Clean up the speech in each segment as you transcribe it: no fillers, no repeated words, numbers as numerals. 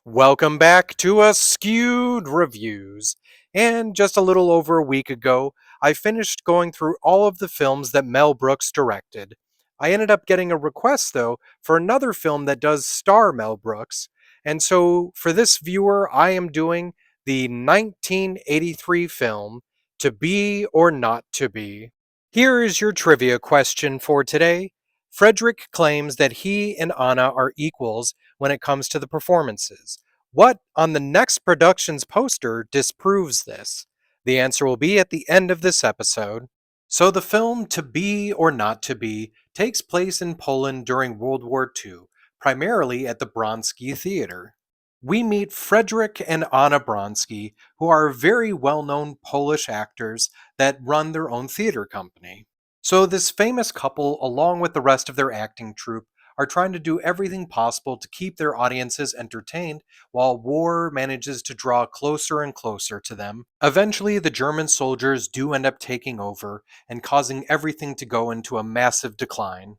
Welcome back to Askewed Reviews. And just a little over a week ago, I finished going through all of the films that Mel Brooks directed. I ended up getting a request, though, for another film that does star Mel Brooks. And so for this viewer, I am doing the 1983 film To Be or Not to Be. Here is your trivia question for today. Frederick claims that he and Anna are equals when it comes to the performances. What on the next production's poster disproves this? The answer will be at the end of this episode. So, the film To Be or Not to Be takes place in Poland during World War II, primarily at the Bronski Theater. We meet Frederick and Anna Bronski, who are very well known Polish actors that run their own theater company. So, this famous couple, along with the rest of their acting troupe, are trying to do everything possible to keep their audiences entertained while war manages to draw closer and closer to them. Eventually, the German soldiers do end up taking over and causing everything to go into a massive decline.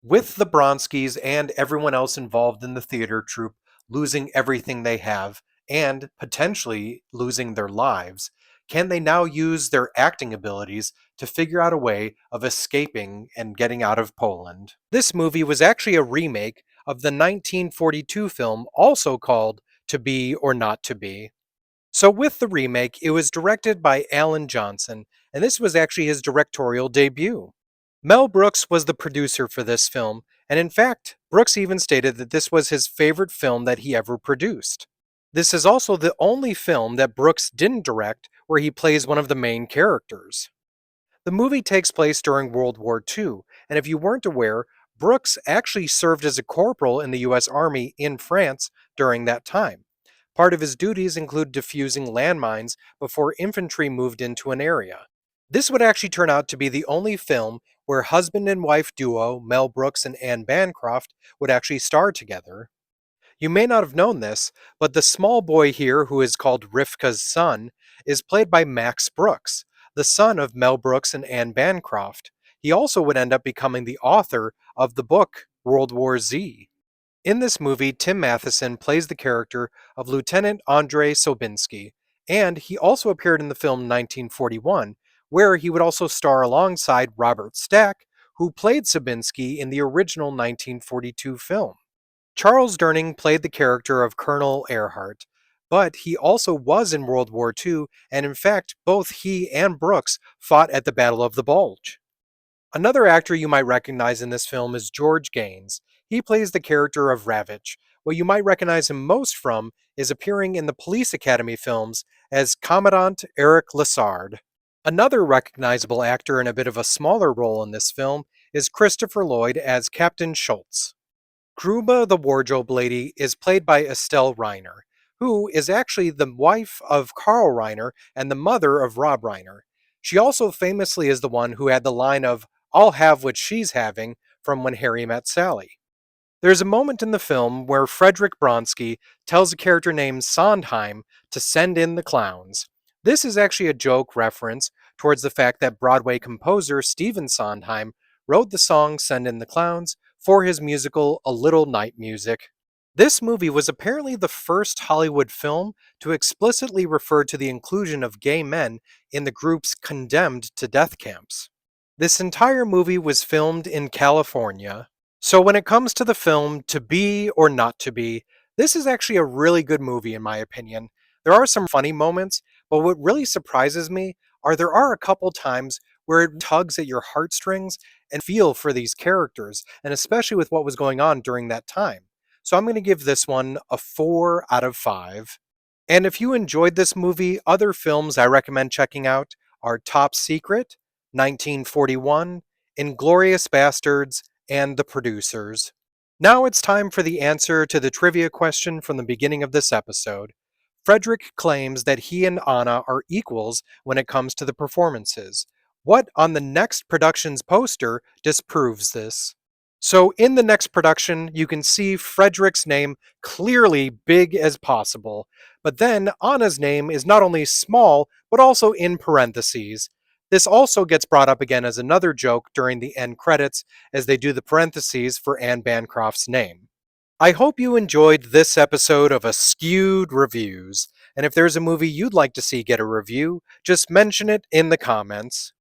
With the Bronskis and everyone else involved in the theater troupe losing everything they have and potentially losing their lives, can they now use their acting abilities to figure out a way of escaping and getting out of Poland? This movie was actually a remake of the 1942 film also called To Be or Not to Be. So, with the remake, it was directed by Alan Johnson, and this was actually his directorial debut. Mel Brooks was the producer for this film, and in fact, Brooks even stated that this was his favorite film that he ever produced. This is also the only film that Brooks didn't direct where he plays one of the main characters. The movie takes place during World War II, and if you weren't aware, Brooks actually served as a corporal in the US Army in France during that time. Part of his duties include defusing landmines before infantry moved into an area. This would actually turn out to be the only film where husband and wife duo Mel Brooks and Anne Bancroft would actually star together. You may not have known this, but the small boy here, who is called Rivka's son, is played by Max Brooks, the son of Mel Brooks and Anne Bancroft. He also would end up becoming the author of the book World War Z. In this movie, Tim Matheson plays the character of Lieutenant Andrei Sobinsky, and he also appeared in the film 1941, where he would also star alongside Robert Stack, who played Sobinsky in the original 1942 film. Charles Durning played the character of Colonel Earhart, but he also was in World War II, and in fact, both he and Brooks fought at the Battle of the Bulge. Another actor you might recognize in this film is George Gaines. He plays the character of Ravitch. What you might recognize him most from is appearing in the Police Academy films as Commandant Eric Lassard. Another recognizable actor in a bit of a smaller role in this film is Christopher Lloyd as Captain Schultz. Gruba the Wardrobe Lady is played by Estelle Reiner, who is actually the wife of Carl Reiner and the mother of Rob Reiner. She also famously is the one who had the line of, "I'll have what she's having," from When Harry Met Sally. There's a moment in the film where Frederick Bronsky tells a character named Sondheim to send in the clowns. This is actually a joke reference towards the fact that Broadway composer Stephen Sondheim wrote the song Send in the Clowns for his musical A Little Night Music. This movie was apparently the first Hollywood film to explicitly refer to the inclusion of gay men in the groups condemned to death camps. This entire movie was filmed in California. So when it comes to the film To Be or Not to Be, this is actually a really good movie in my opinion. There are some funny moments, but what really surprises me are there are a couple times where it tugs at your heartstrings and feel for these characters, and especially with what was going on during that time. So I'm going to give this one a 4 out of 5. And if you enjoyed this movie, other films I recommend checking out are Top Secret, 1941, Inglorious Bastards, and The Producers. Now it's time for the answer to the trivia question from the beginning of this episode. Frederick claims that he and Anna are equals when it comes to the performances. What on the next production's poster disproves this? So, in the next production, you can see Frederick's name clearly big as possible, but then Anna's name is not only small, but also in parentheses. This also gets brought up again as another joke during the end credits as they do the parentheses for Anne Bancroft's name. I hope you enjoyed this episode of Askewed Reviews, and if there's a movie you'd like to see get a review, just mention it in the comments.